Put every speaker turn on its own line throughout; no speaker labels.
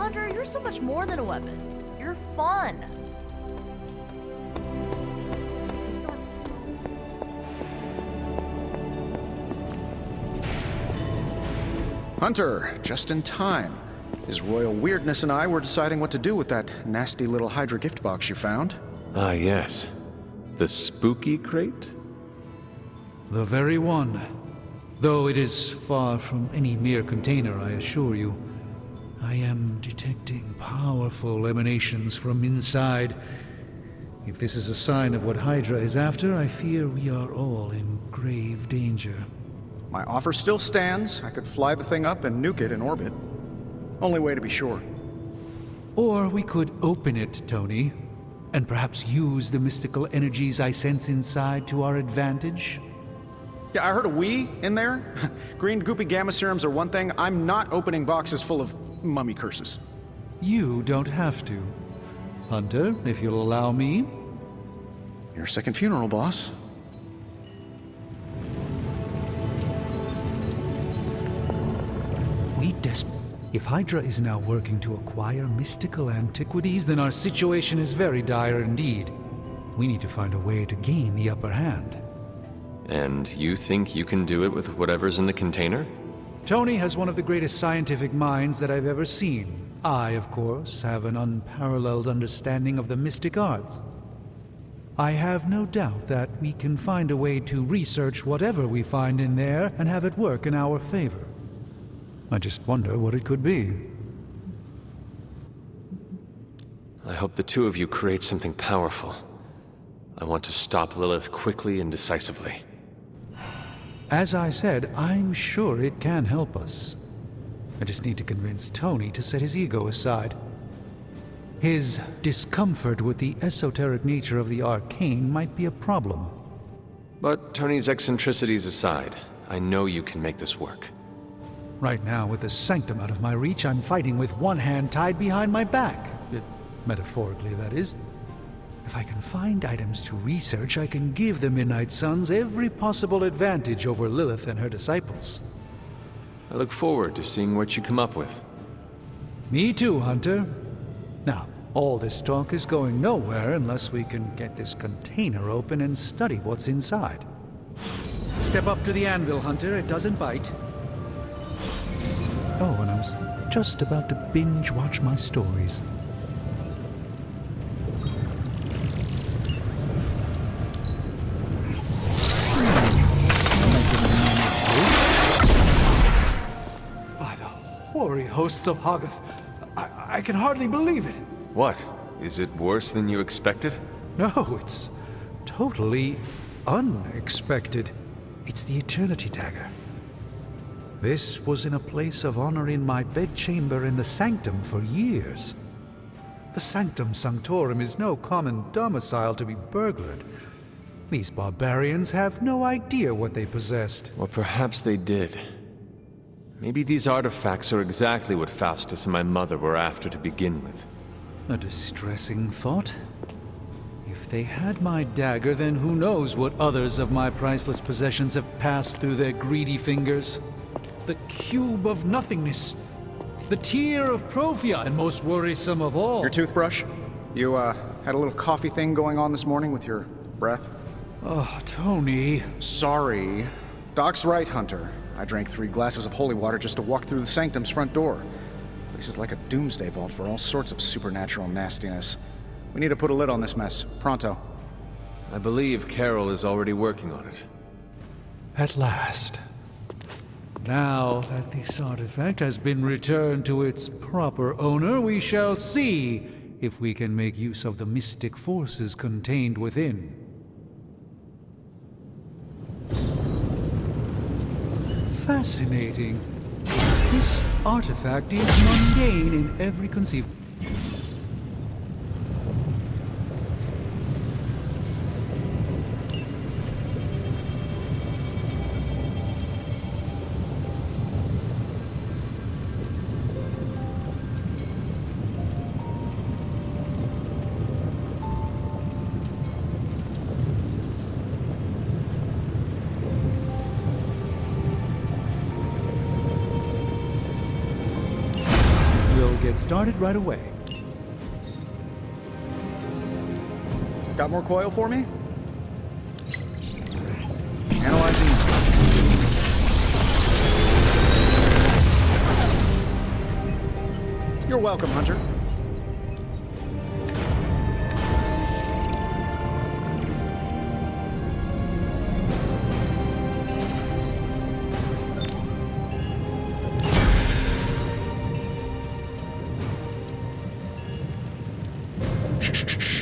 Hunter, you're so much more than a weapon. You're fun.
Hunter, just in time. His royal weirdness and I were deciding what to do with that nasty little Hydra gift box you found.
Ah, yes. The spooky crate?
The very one. Though it is far from any mere container, I assure you. I am detecting powerful emanations from inside. If this is a sign of what Hydra is after, I fear we are all in grave danger.
My offer still stands. I could fly the thing up and nuke it in orbit. Only way to be sure.
Or we could open it, Tony, and perhaps use the mystical energies I sense inside to our advantage.
Yeah, I heard a "we" in there. Green goopy gamma serums are one thing. I'm not opening boxes full of mummy curses.
You don't have to. Hunter, if you'll allow me.
Your second funeral, boss.
If Hydra is now working to acquire mystical antiquities, then our situation is very dire indeed. We need to find a way to gain the upper hand.
And you think you can do it with whatever's in the container?
Tony has one of the greatest scientific minds that I've ever seen. I, of course, have an unparalleled understanding of the mystic arts. I have no doubt that we can find a way to research whatever we find in there and have it work in our favor. I just wonder what it could be.
I hope the two of you create something powerful. I want to stop Lilith quickly and decisively.
As I said, I'm sure it can help us. I just need to convince Tony to set his ego aside. His discomfort with the esoteric nature of the arcane might be a problem.
But Tony's eccentricities aside, I know you can make this work.
Right now, with the sanctum out of my reach, I'm fighting with one hand tied behind my back. Metaphorically, that is. If I can find items to research, I can give the Midnight Suns every possible advantage over Lilith and her disciples.
I look forward to seeing what you come up with.
Me too, Hunter. Now, all this talk is going nowhere unless we can get this container open and study what's inside. Step up to the anvil, Hunter. It doesn't bite. Oh, and I was just about to binge-watch my stories. By the hoary hosts of Hoggoth, I can hardly believe it.
What? Is it worse than you expected?
No, it's totally unexpected. It's the Eternity Dagger. This was in a place of honor in my bedchamber in the Sanctum for years. The Sanctum Sanctorum is no common domicile to be burglared. These barbarians have no idea what they possessed.
Or perhaps they did. Maybe these artifacts are exactly what Faustus and my mother were after to begin with.
A distressing thought. If they had my dagger, then who knows what others of my priceless possessions have passed through their greedy fingers. The cube of nothingness. The tear of Profia, and most worrisome of all.
Your toothbrush? You, had a little coffee thing going on this morning with your breath?
Oh, Tony.
Sorry. Doc's right, Hunter. I drank 3 glasses of holy water just to walk through the Sanctum's front door. Place is like a doomsday vault for all sorts of supernatural nastiness. We need to put a lid on this mess. Pronto.
I believe Carol is already working on it.
At last. Now that this artifact has been returned to its proper owner, we shall see if we can make use of the mystic forces contained within. Fascinating. This artifact is mundane in every conceivable.
started right away.
Got more coil for me? Analyzing. You're welcome, Hunter.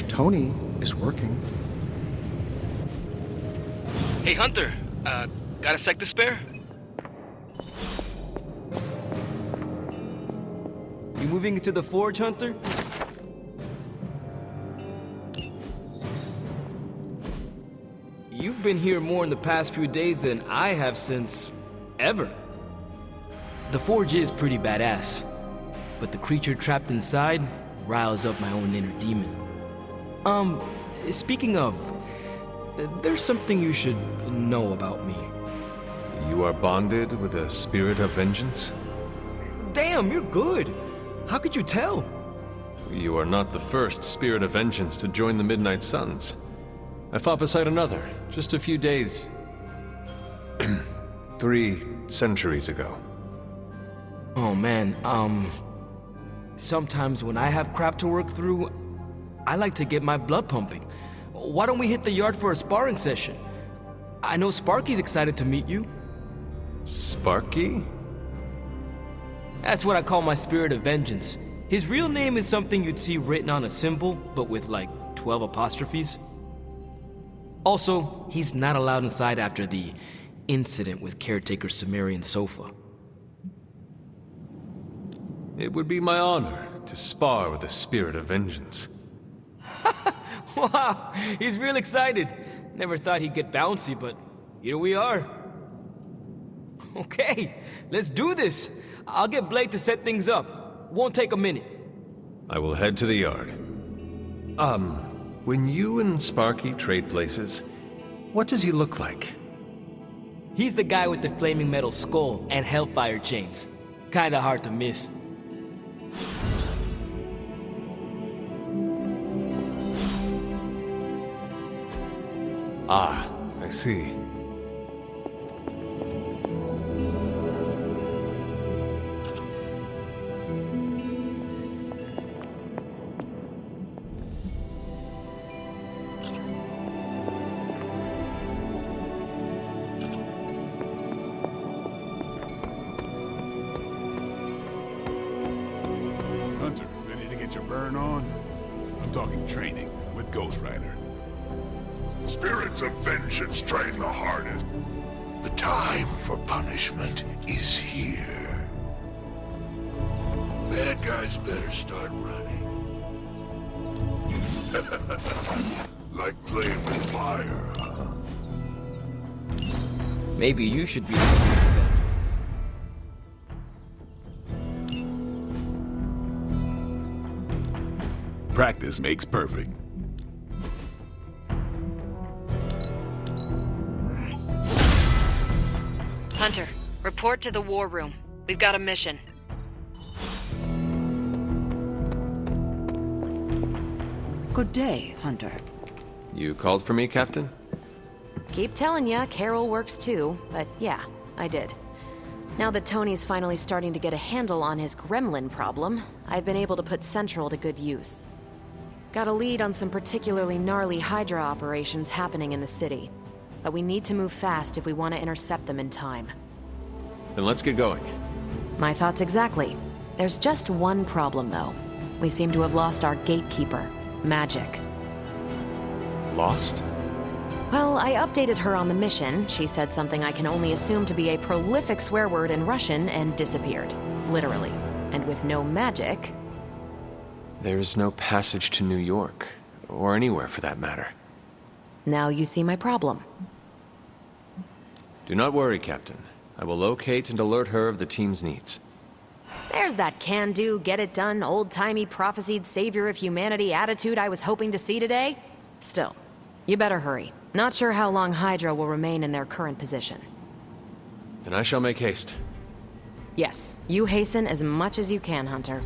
Tony is working.
Hey, Hunter. Got a sec to spare?
You moving into the forge, Hunter? You've been here more in the past few days than I have since... ever. The forge is pretty badass, but the creature trapped inside riles up my own inner demon. Speaking of, there's something you should know about me.
You are bonded with a spirit of vengeance?
Damn, you're good! How could you tell?
You are not the first spirit of vengeance to join the Midnight Suns. I fought beside another, just a few days... 3 centuries ago.
Oh man, sometimes when I have crap to work through, I like to get my blood pumping. Why don't we hit the yard for a sparring session? I know Sparky's excited to meet you.
Sparky?
That's what I call my spirit of vengeance. His real name is something you'd see written on a symbol, but with like 12 apostrophes. Also, he's not allowed inside after the incident with caretaker Sumerian Sofa.
It would be my honor to spar with a spirit of vengeance.
Wow, he's real excited. Never thought he'd get bouncy, but here we are. Okay, let's do this. I'll get Blake to set things up. Won't take a minute.
I will head to the yard. When you and Sparky trade places, what does he look like?
He's the guy with the flaming metal skull and hellfire chains. Kinda hard to miss.
Ah, I see.
Hunter, ready to get your burn on? I'm talking training with Ghost Rider.
Spirits of vengeance train the hardest. The time for punishment is here. Bad guys better start running. Like playing with fire, huh?
Maybe you should be the spirit of vengeance.
Practice makes perfect.
Hunter, report to the war room. We've got a mission.
Good day, Hunter.
You called for me, Captain?
Keep telling ya, Carol works too, but yeah, I did. Now that Tony's finally starting to get a handle on his gremlin problem, I've been able to put Central to good use. Got a lead on some particularly gnarly Hydra operations happening in the city. But we need to move fast if we want to intercept them in time.
Then let's get going.
My thoughts exactly. There's just one problem, though. We seem to have lost our gatekeeper, Magic.
Lost?
Well, I updated her on the mission. She said something I can only assume to be a prolific swear word in Russian and disappeared. Literally. And with no magic...
There's no passage to New York, or anywhere for that matter.
Now you see my problem.
Do not worry, Captain. I will locate and alert her of the team's needs.
There's that can-do, get-it-done, old-timey prophesied savior of humanity attitude I was hoping to see today. Still, you better hurry. Not sure how long Hydra will remain in their current position.
Then I shall make haste.
Yes, you hasten as much as you can, Hunter.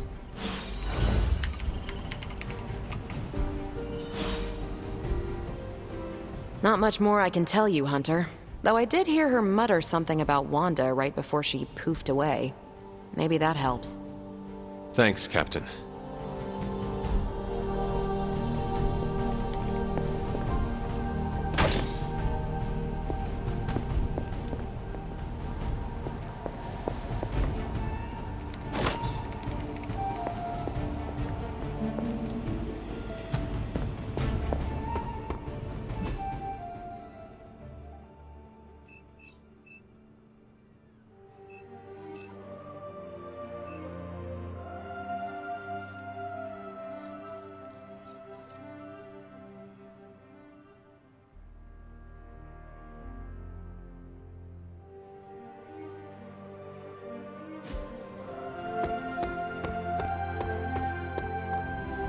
Not much more I can tell you, Hunter. Though I did hear her mutter something about Wanda right before she poofed away. Maybe that helps.
Thanks, Captain.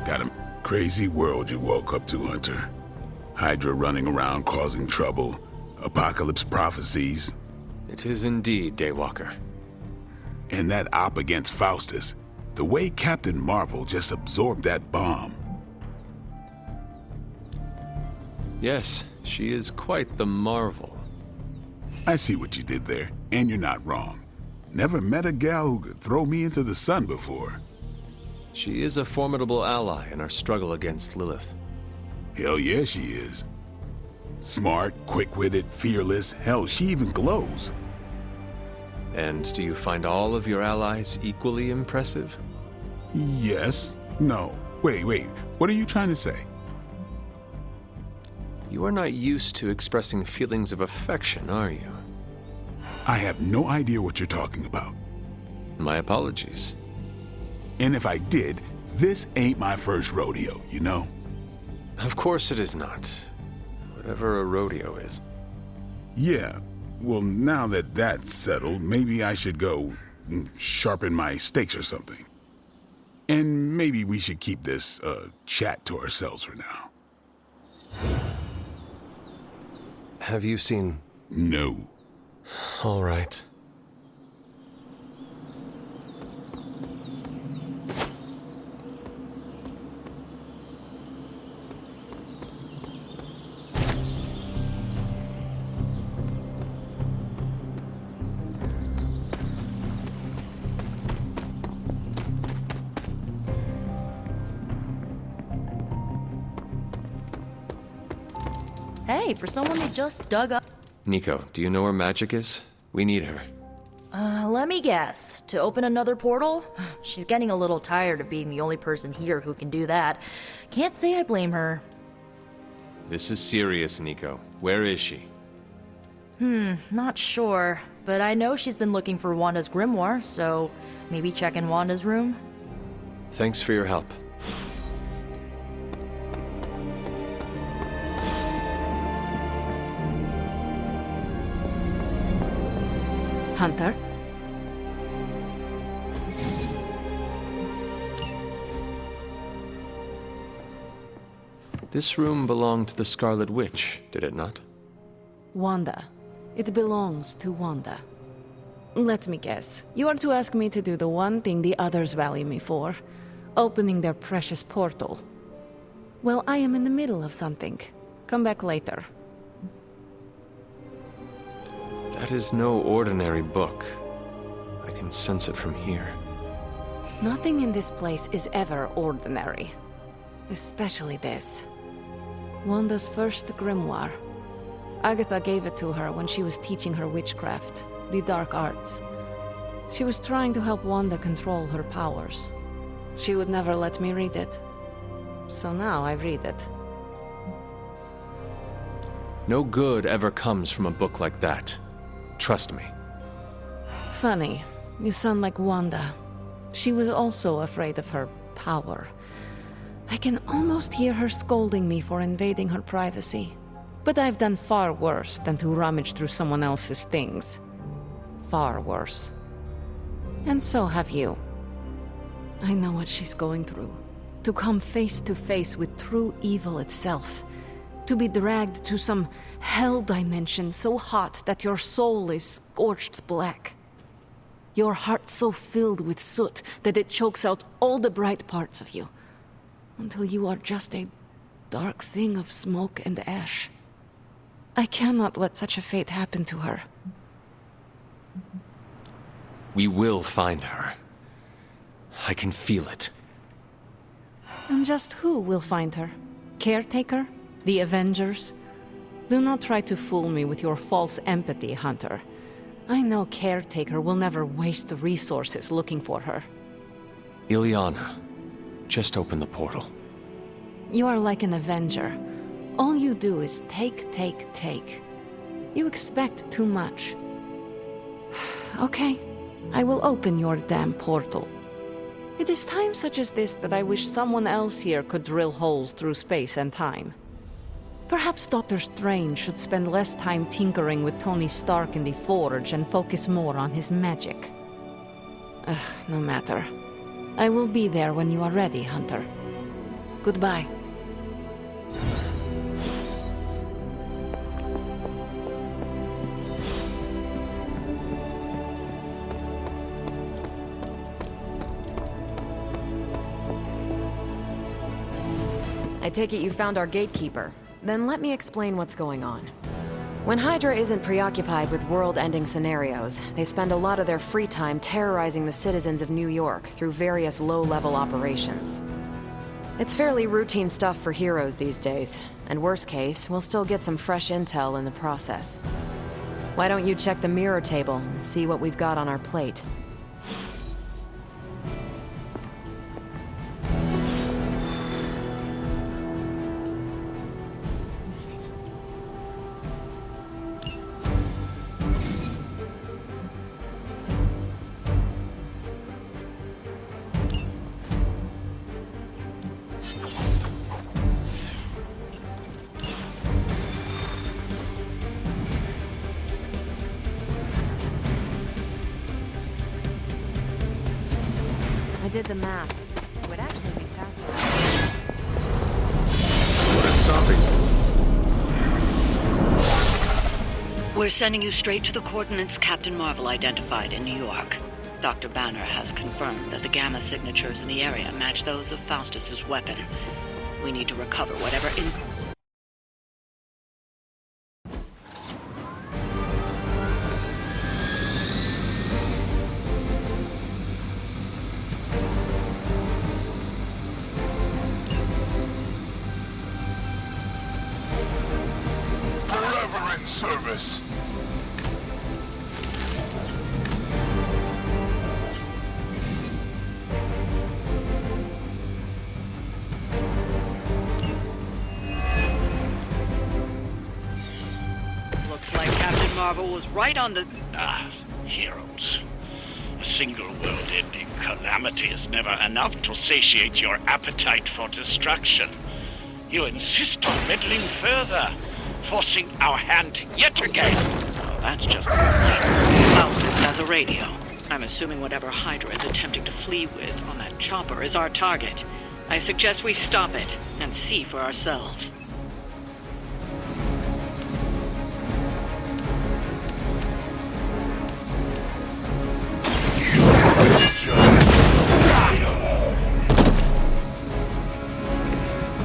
Got a crazy world you woke up to, Hunter. Hydra running around causing trouble, apocalypse prophecies.
It is indeed, Daywalker.
And that op against Faustus. The way Captain Marvel just absorbed that bomb.
Yes, she is quite the marvel.
I see what you did there, and you're not wrong. Never met a gal who could throw me into the sun before.
She is a formidable ally in our struggle against Lilith.
Hell yeah, she is. Smart, quick-witted, fearless. Hell, she even glows.
And do you find all of your allies equally impressive?
Yes. No. Wait. What are you trying to say?
You are not used to expressing feelings of affection, are you?
I have no idea what you're talking about.
My apologies.
And if I did, this ain't my first rodeo, you know?
Of course it is not. Whatever a rodeo is.
Yeah. Well, now that that's settled, maybe I should go sharpen my stakes or something. And maybe we should keep this chat to ourselves for now.
Have you seen...
No.
All right.
Hey, for someone who just dug up...
Nico, do you know where Magic is? We need her.
Let me guess. To open another portal? She's getting a little tired of being the only person here who can do that. Can't say I blame her.
This is serious, Nico. Where is she?
Not sure. But I know she's been looking for Wanda's grimoire, so maybe check in Wanda's room?
Thanks for your help.
Hunter?
This room belonged to the Scarlet Witch, did it not?
Wanda. It belongs to Wanda. Let me guess. You are to ask me to do the one thing the others value me for. Opening their precious portal. Well, I am in the middle of something. Come back later.
That is no ordinary book. I can sense it from here.
Nothing in this place is ever ordinary. Especially this. Wanda's first grimoire. Agatha gave it to her when she was teaching her witchcraft, the dark arts. She was trying to help Wanda control her powers. She would never let me read it. So now I read it.
No good ever comes from a book like that. Trust me.
Funny. You sound like Wanda. She was also afraid of her power. I can almost hear her scolding me for invading her privacy. But I've done far worse than to rummage through someone else's things. Far worse. And so have you. I know what she's going through. To come face to face with true evil itself. To be dragged to some hell dimension so hot that your soul is scorched black. Your heart so filled with soot that it chokes out all the bright parts of you. Until you are just a dark thing of smoke and ash. I cannot let such a fate happen to her.
We will find her. I can feel it.
And just who will find her? Caretaker? The Avengers? Do not try to fool me with your false empathy, Hunter. I know Caretaker will never waste the resources looking for her.
Ileana, just open the portal.
You are like an Avenger. All you do is take, take, take. You expect too much. Okay, I will open your damn portal. It is times such as this that I wish someone else here could drill holes through space and time. Perhaps Doctor Strange should spend less time tinkering with Tony Stark in the Forge and focus more on his magic. No matter. I will be there when you are ready, Hunter. Goodbye.
I take it you found our gatekeeper. Then let me explain what's going on. When Hydra isn't preoccupied with world-ending scenarios, they spend a lot of their free time terrorizing the citizens of New York through various low-level operations. It's fairly routine stuff for heroes these days, and worst case, we'll still get some fresh intel in the process. Why don't you check the mirror table and see what we've got on our plate? I did the math. It would actually be faster.
We're sending you straight to the coordinates Captain Marvel identified in New York. Dr. Banner has confirmed that the gamma signatures in the area match those of Faustus's weapon. We need to recover whatever
Forever in service.
Looks like Captain Marvel was right on the...
Heroes. A single world-ending calamity is never enough to satiate your appetite for destruction. You insist on meddling further, forcing our hand yet again.
Oh, that's just... Faustus has a radio. I'm assuming whatever Hydra is attempting to flee with on that chopper is our target. I suggest we stop it and see for ourselves.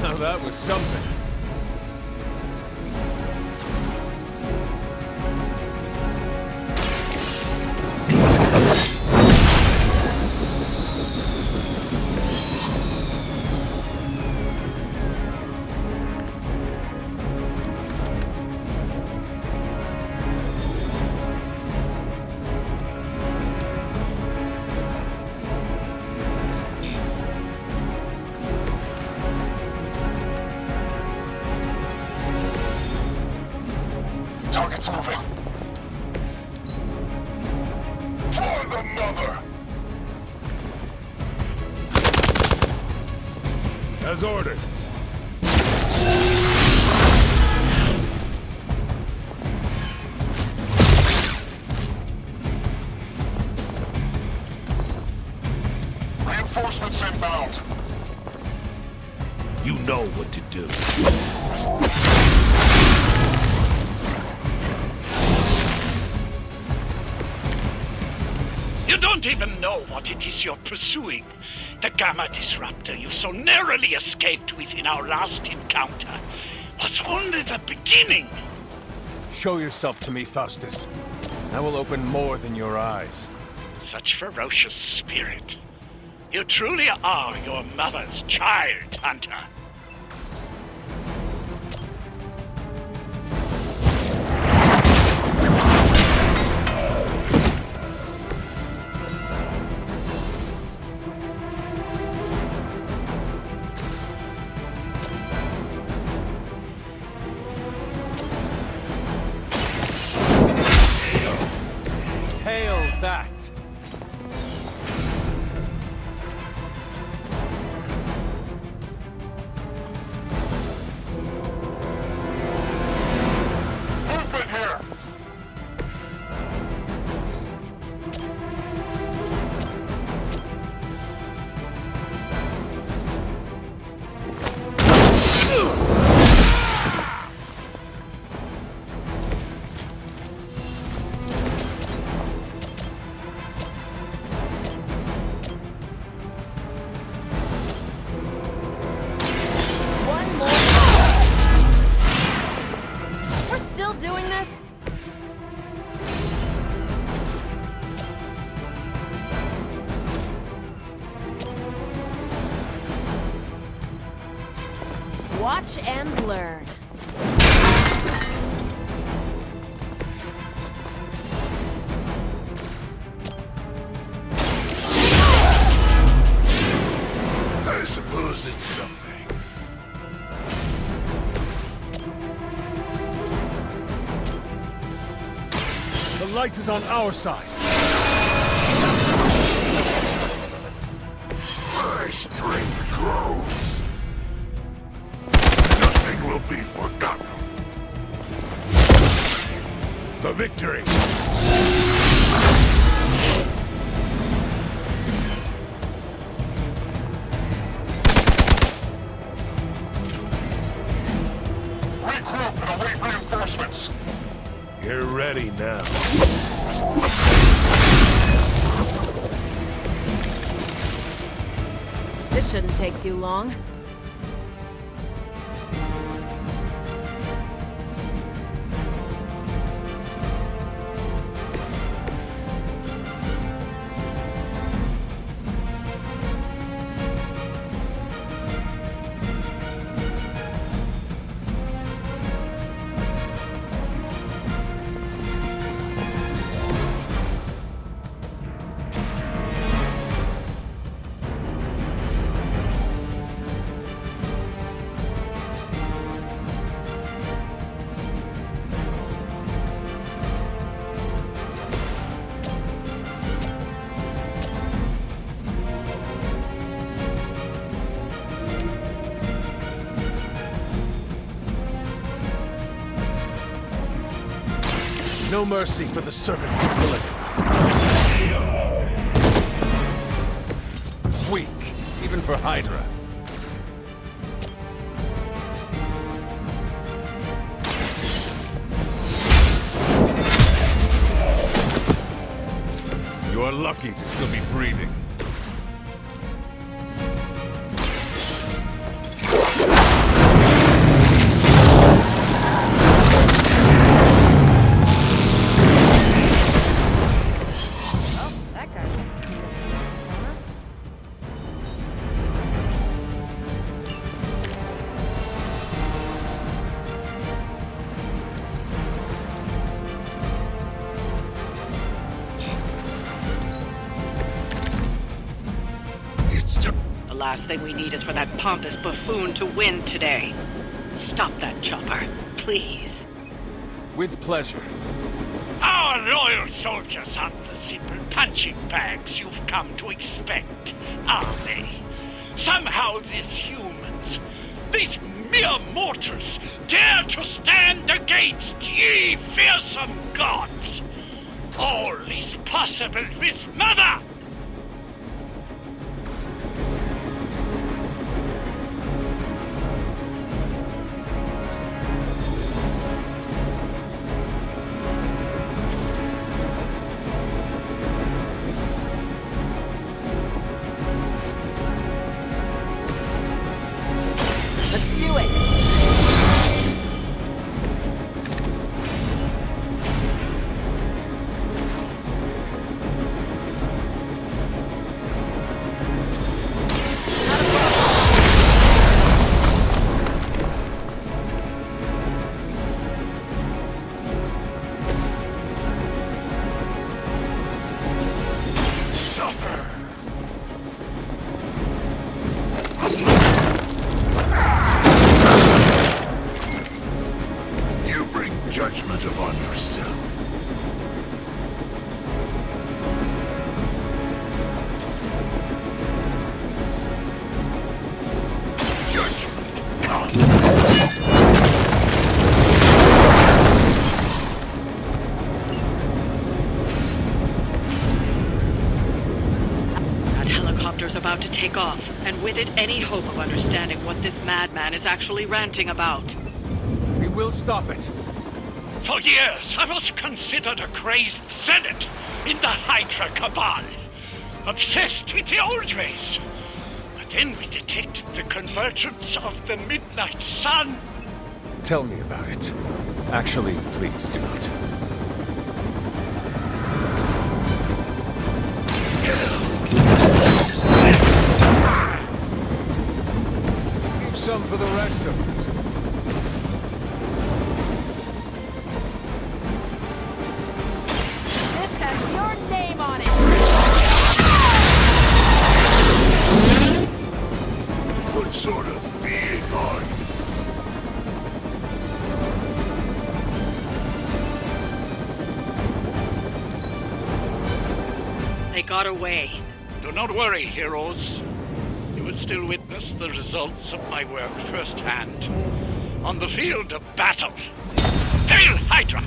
Now that was something.
Target's moving. For the mother!
As ordered.
Reinforcements inbound.
You know what to do. You don't even know what it is you're pursuing. The Gamma Disruptor you so narrowly escaped with in our last encounter was only the beginning.
Show yourself to me, Faustus. I will open more than your eyes.
Such ferocious spirit. You truly are your mother's child, Hunter.
Hail that!
Doing this? Watch and learn.
I suppose it's something.
The light is on our side.
My strength grows. Nothing will be forgotten.
For victory!
Regroup and await reinforcements.
You're ready now.
This shouldn't take too long.
No mercy for the servants of Lilith. Weak, even for Hydra. You are lucky to still be breathing.
The last thing we need is for that pompous buffoon to win today. Stop that chopper, please.
With pleasure.
Our loyal soldiers aren't the simple punching bags you've come to expect, are they? Somehow these humans, these mere mortals, dare to stand against ye fearsome gods. All is possible with Mother!
Let's do it!
judgment upon yourself. Judgment, come.
About to take off, and with it any hope of understanding what this madman is actually ranting about.
We will stop it.
For years, I was considered a crazed zealot in the Hydra Cabal, obsessed with the old race. But then we detected the convergence of the Midnight Sun.
Tell me about it. Actually, please do not. Some for the rest of us.
This has your name on it!
What sort of being are
you? They got away.
Do not worry, heroes. You would still witness the results of my work firsthand. On the field of battle. Hail Hydra!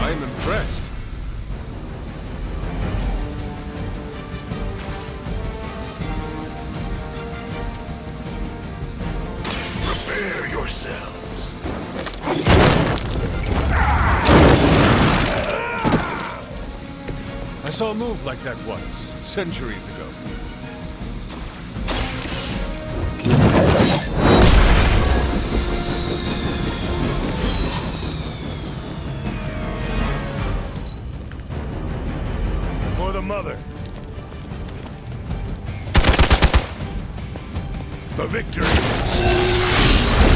I'm impressed.
Prepare yourselves.
I saw a move like that once, centuries ago.
For the mother. The victory.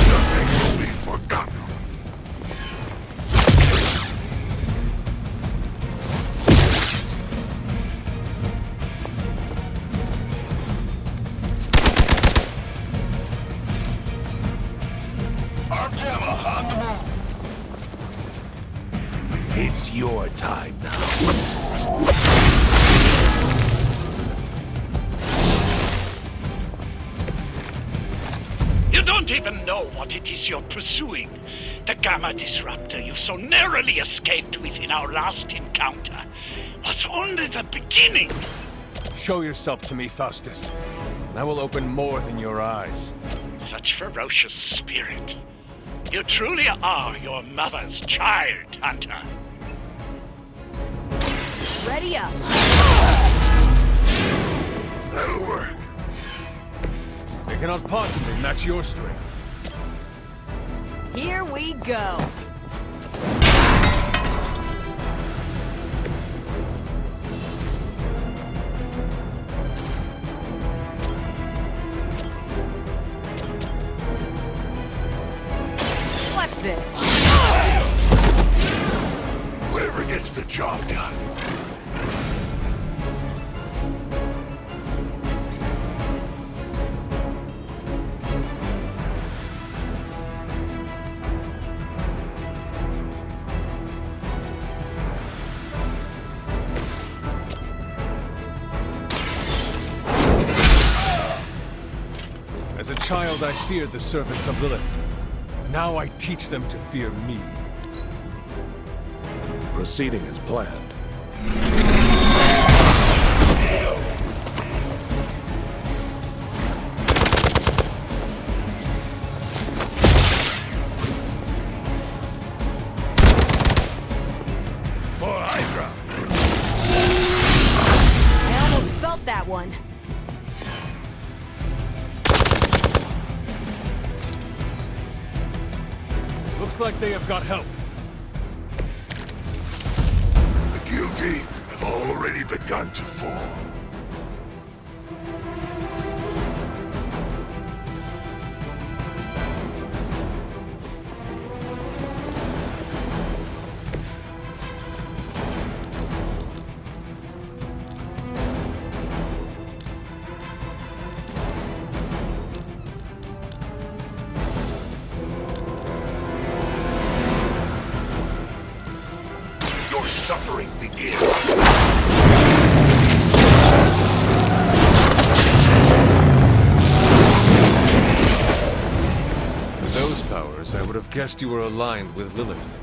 Nothing will be forgotten. It's your time now.
You don't even know what it is you're pursuing. The Gamma Disruptor you so narrowly escaped with in our last encounter was only the beginning.
Show yourself to me, Faustus. I will open more than your eyes.
Such ferocious spirit. You truly are your mother's child, Hunter.
Ready up.
That'll work.
They cannot possibly match your strength.
Here we go. What's this?
Whatever gets the job done.
As a child, I feared the servants of Lilith. Now I teach them to fear me.
Proceeding as planned. For Hydra!
I almost felt that one.
Looks like they have got help.
The guilty have already begun to fall. Suffering begins.
Those powers, I would have guessed you were aligned with Lilith.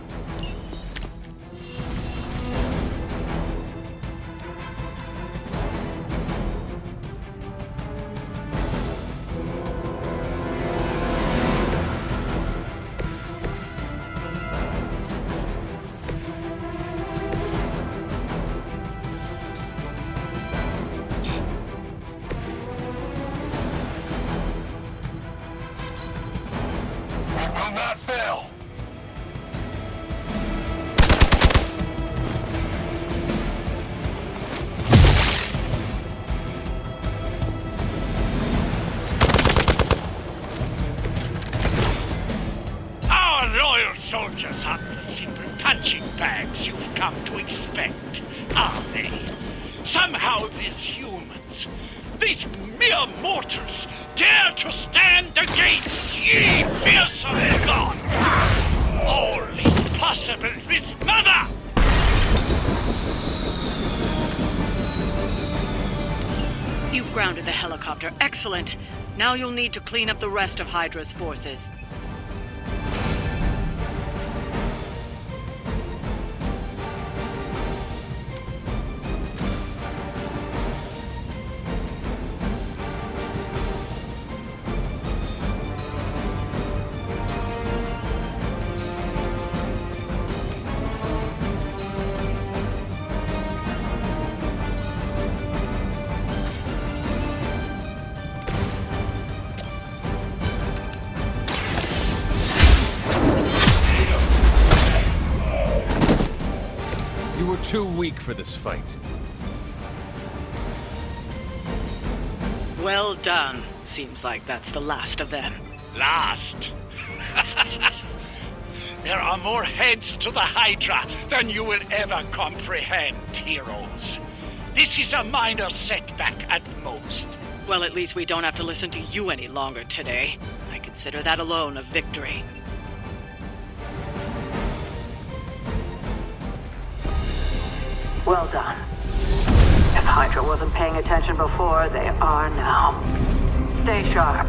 Soldiers aren't the simple punching bags you've come to expect, are they? Somehow these humans, these mere mortals, dare to stand against ye fearsome god! All is possible with Mother!
You've grounded the helicopter. Excellent. Now you'll need to clean up the rest of Hydra's forces.
Too weak for this fight.
Well done. Seems like that's the last of them.
Last? There are more heads to the Hydra than you will ever comprehend, heroes. This is a minor setback at most.
Well, at least we don't have to listen to you any longer today. I consider that alone a victory. Well done. If Hydra wasn't paying attention before, they are now. Stay sharp.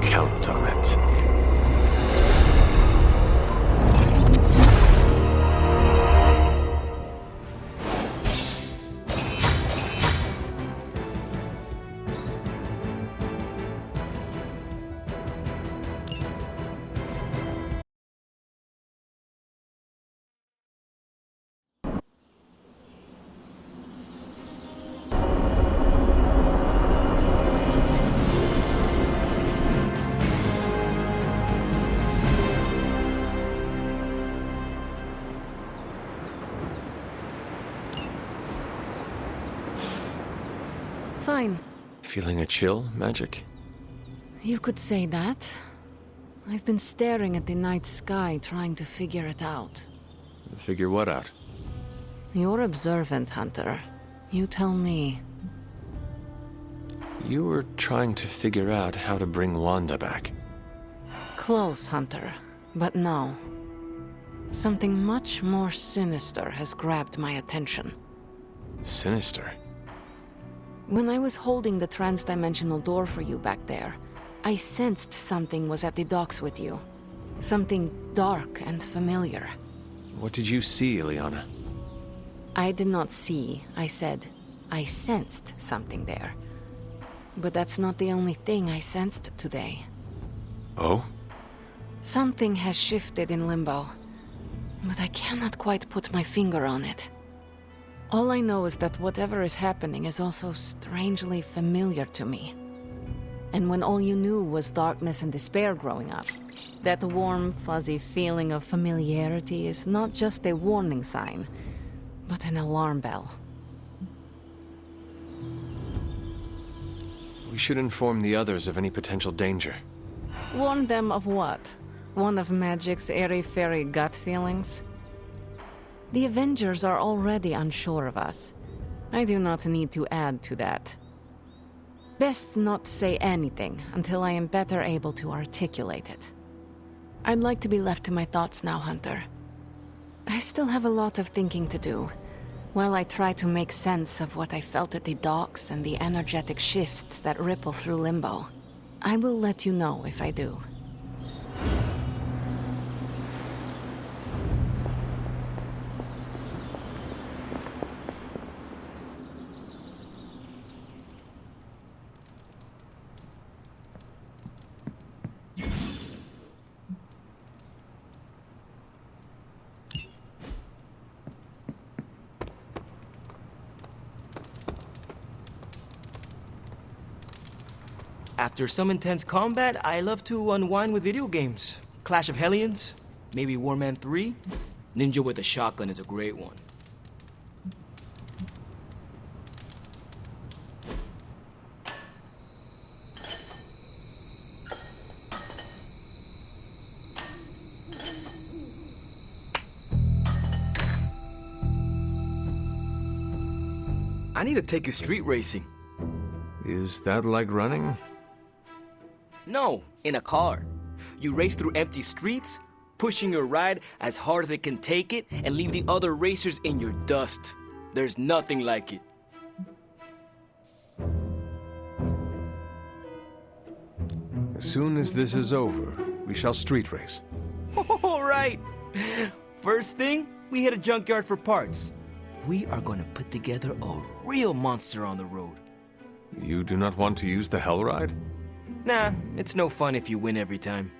Count on it.
Fine.
Feeling a chill, Magic?
You could say that. I've been staring at the night sky trying to figure it out.
Figure what out?
You're observant, Hunter. You tell me.
You were trying to figure out how to bring Wanda back.
Close, Hunter. But no. Something much more sinister has grabbed my attention.
Sinister?
When I was holding the trans-dimensional door for you back there, I sensed something was at the docks with you. Something dark and familiar.
What did you see, Ileana?
I did not see, I said. I sensed something there. But that's not the only thing I sensed today.
Oh?
Something has shifted in Limbo. but I cannot quite put my finger on it. All I know is that whatever is happening is also strangely familiar to me. And when all you knew was darkness and despair growing up, that warm, fuzzy feeling of familiarity is not just a warning sign, but an alarm bell.
We should inform the others of any potential danger.
Warn them of what? One of Magic's airy-fairy gut feelings? The Avengers are already unsure of us. I do not need to add to that. Best not say anything until I am better able to articulate it. I'd like to be left to my thoughts now, Hunter. I still have a lot of thinking to do, while I try to make sense of what I felt at the docks and the energetic shifts that ripple through Limbo. I will let you know if I do.
After some intense combat, I love to unwind with video games. Clash of Hellions, maybe Warman 3. Ninja with a shotgun is a great one. I need to take you street racing.
Is that like running?
No, in a car. You race through empty streets, pushing your ride as hard as it can take it, and leave the other racers in your dust. There's nothing like it.
As soon as this is over, we shall street race.
All right. First thing, we hit a junkyard for parts. We are gonna put together a real monster on the road.
You do not want to use the Hell Ride?
Nah, it's no fun if you win every time.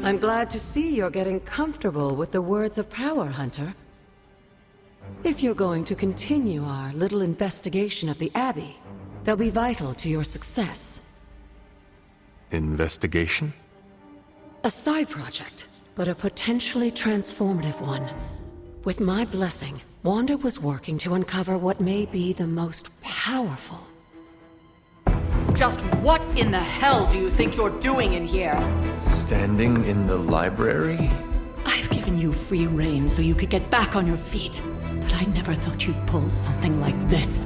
I'm glad to see you're getting comfortable with the words of power, Hunter. If you're going to continue our little investigation of the Abbey, they'll be vital to your success.
Investigation?
A side project, but a potentially transformative one. With my blessing, Wanda was working to uncover what may be the most powerful.
Just what in the hell do you think you're doing in here?
Standing in the library?
I've given you free rein so you could get back on your feet, but I never thought you'd pull something like this.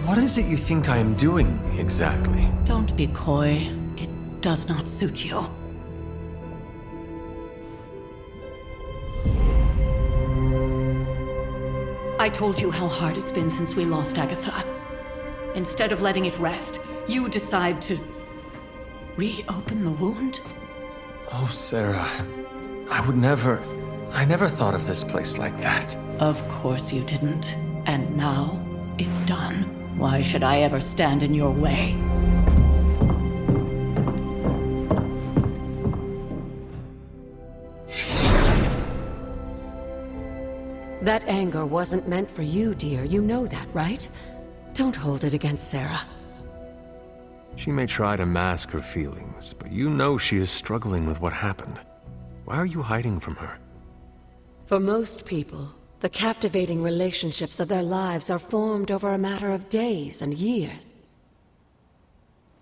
What is it you think I am doing, exactly?
Don't be coy. It does not suit you. I told you how hard it's been since we lost Agatha. Instead of letting it rest, you decide to reopen the wound?
Oh, Sarah, I never thought of this place like that.
Of course you didn't. And now, it's done. Why should I ever stand in your way?
That anger wasn't meant for you, dear. You know that, right? Don't hold it against Sarah.
She may try to mask her feelings, but you know she is struggling with what happened. Why are you hiding from her?
For most people, the captivating relationships of their lives are formed over a matter of days and years.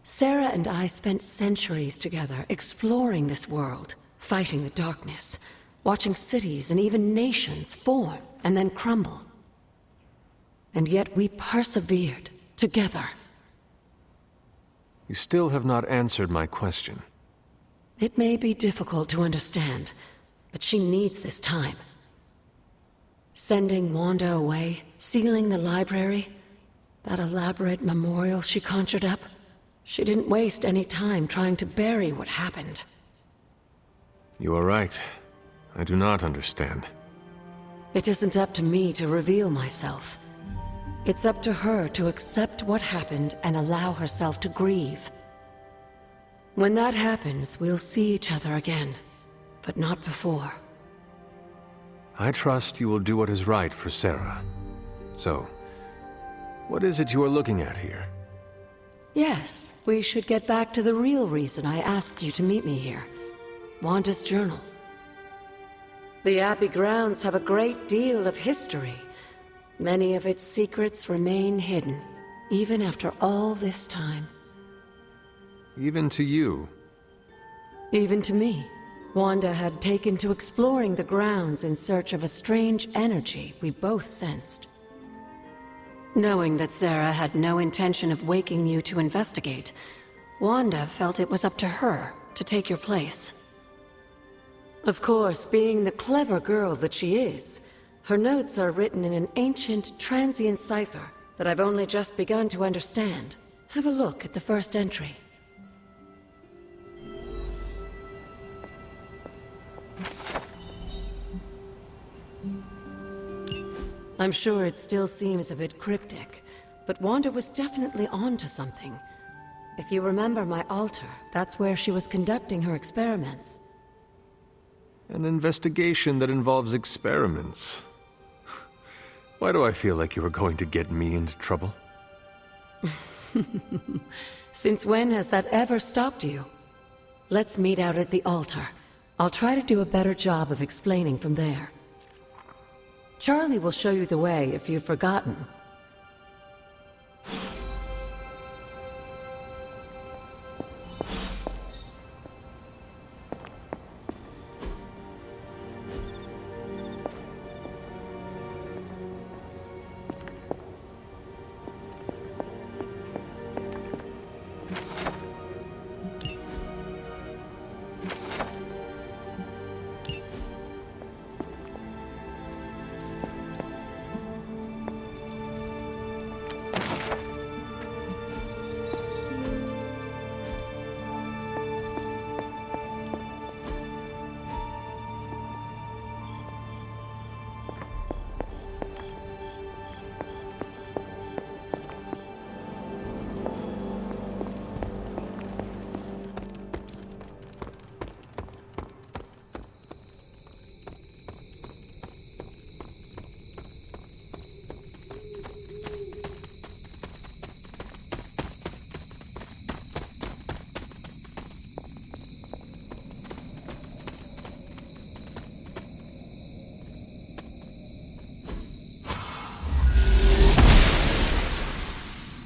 Sarah and I spent centuries together exploring this world, fighting the darkness, watching cities and even nations form and then crumble. And yet we persevered together.
You still have not answered my question.
It may be difficult to understand, but she needs this time. Sending Wanda away, sealing the library, that elaborate memorial she conjured up, she didn't waste any time trying to bury what happened.
You are right. I do not understand.
It isn't up to me to reveal myself. It's up to her to accept what happened and allow herself to grieve. When that happens, we'll see each other again, but not before.
I trust you will do what is right for Sarah. So, what is it you are looking at here?
Yes, we should get back to the real reason I asked you to meet me here. Wanda's journal. The Abbey grounds have a great deal of history. Many of its secrets remain hidden, even after all this time.
Even to you?
Even to me. Wanda had taken to exploring the grounds in search of a strange energy we both sensed. Knowing that Sarah had no intention of waking you to investigate, Wanda felt it was up to her to take your place. Of course, being the clever girl that she is, her notes are written in an ancient, transient cipher that I've only just begun to understand. Have a look at the first entry. I'm sure it still seems a bit cryptic, but Wanda was definitely onto something. If you remember my altar, that's where she was conducting her experiments.
An investigation that involves experiments. Why do I feel like you were going to get me into trouble?
Since when has that ever stopped you? Let's meet out at the altar. I'll try to do a better job of explaining from there. Charlie will show you the way if you've forgotten.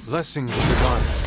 Blessings of the goddess.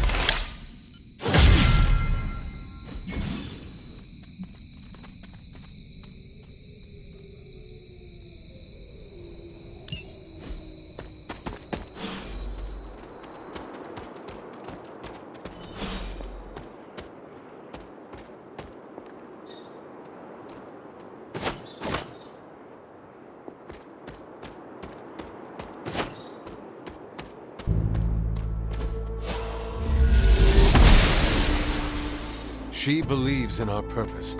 She believes in our purpose.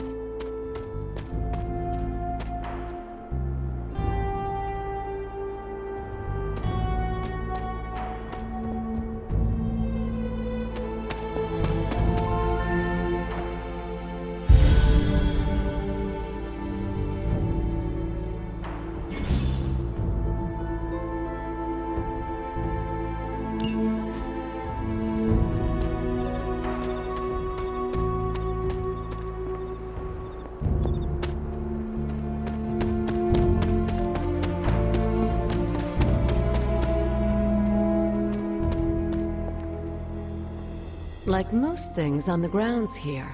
Like most things on the grounds here,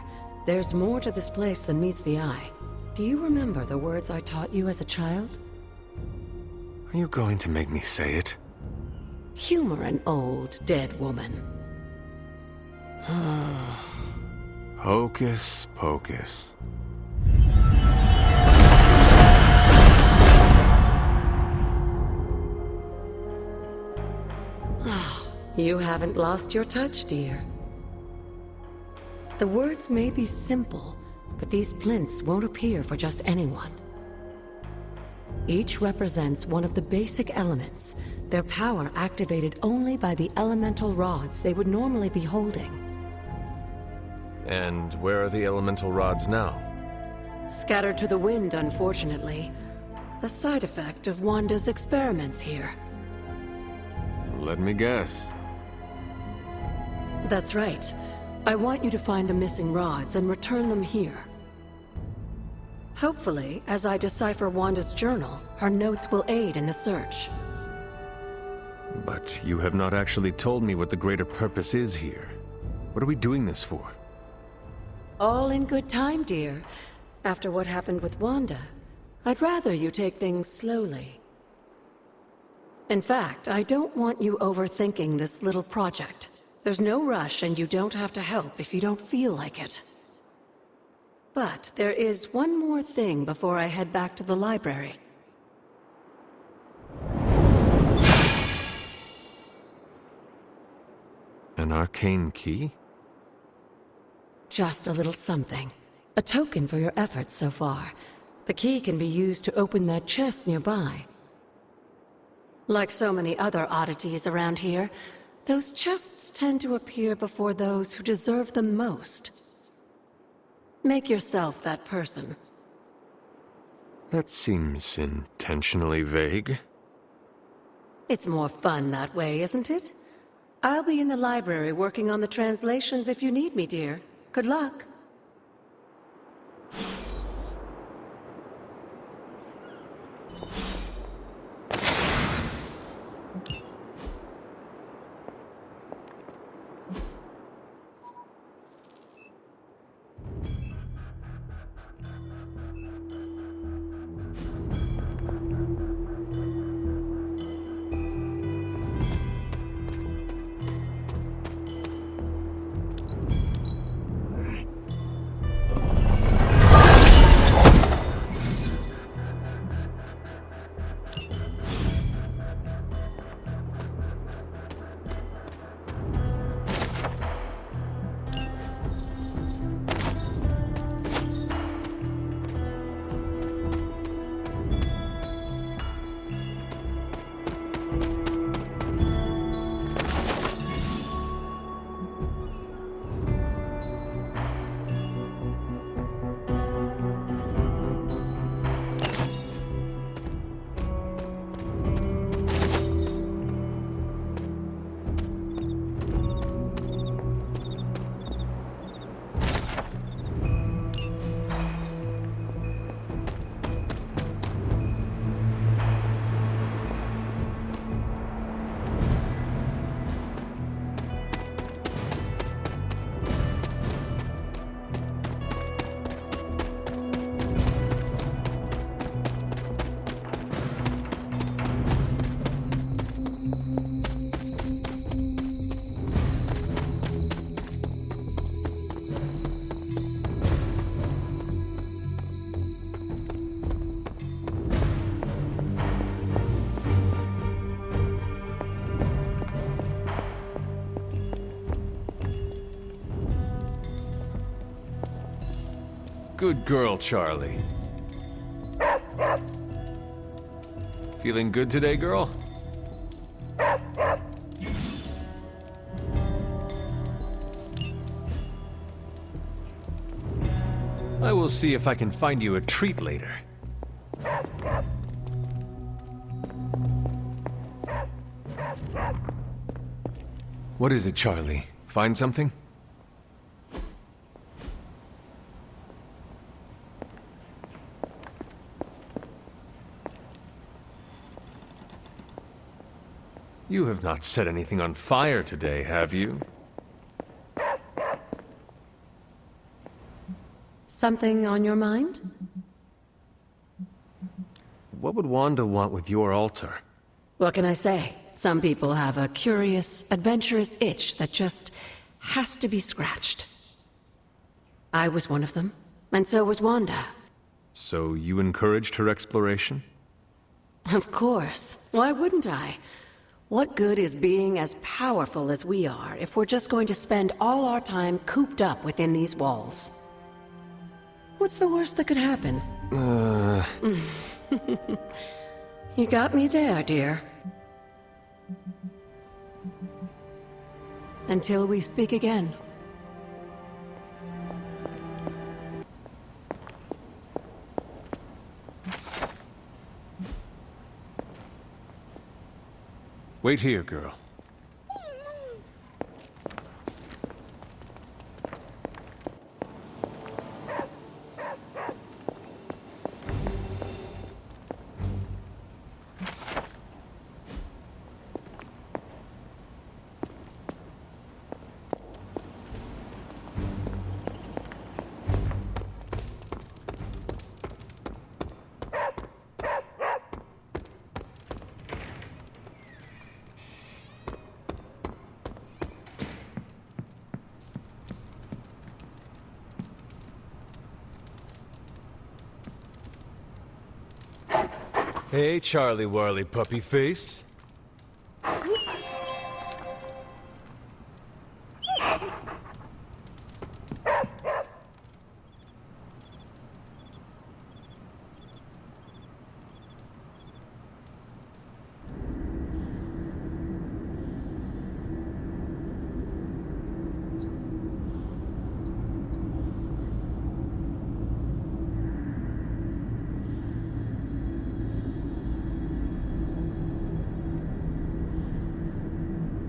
there's more to this place than meets the eye. Do you remember the words I taught you as a child?
Are you going to make me say it?
Humor an old, dead woman.
Hocus pocus.
You haven't lost your touch, dear. The words may be simple, but these plinths won't appear for just anyone. Each represents one of the basic elements, their power activated only by the elemental rods they would normally be holding.
And where are the elemental rods now?
Scattered to the wind, unfortunately. A side effect of Wanda's experiments here.
Let me guess.
That's right. I want you to find the missing rods and return them here. Hopefully, as I decipher Wanda's journal, her notes will aid in the search.
But you have not actually told me what the greater purpose is here. What are we doing this for?
All in good time, dear. After what happened with Wanda, I'd rather you take things slowly. In fact, I don't want you overthinking this little project. There's no rush, and you don't have to help if you don't feel like it. But there is one more thing before I head back to the library.
An arcane key?
Just a little something. A token for your efforts so far. The key can be used to open that chest nearby. Like so many other oddities around here, those chests tend to appear before those who deserve them most. Make yourself that person.
That seems intentionally vague.
It's more fun that way, isn't it? I'll be in the library working on the translations if you need me, dear. Good luck.
Good girl, Charlie. Feeling good today, girl? I will see if I can find you a treat later. What is it, Charlie? Find something? You have not set anything on fire today, have you?
Something on your mind?
What would Wanda want with your altar?
What can I say? Some people have a curious, adventurous itch that just has to be scratched. I was one of them, and so was Wanda.
So you encouraged her exploration?
Of course. Why wouldn't I? What good is being as powerful as we are if we're just going to spend all our time cooped up within these walls? What's the worst that could happen? You got me there, dear. Until we speak again.
Wait here, girl.
Hey, Charlie Warley puppy face.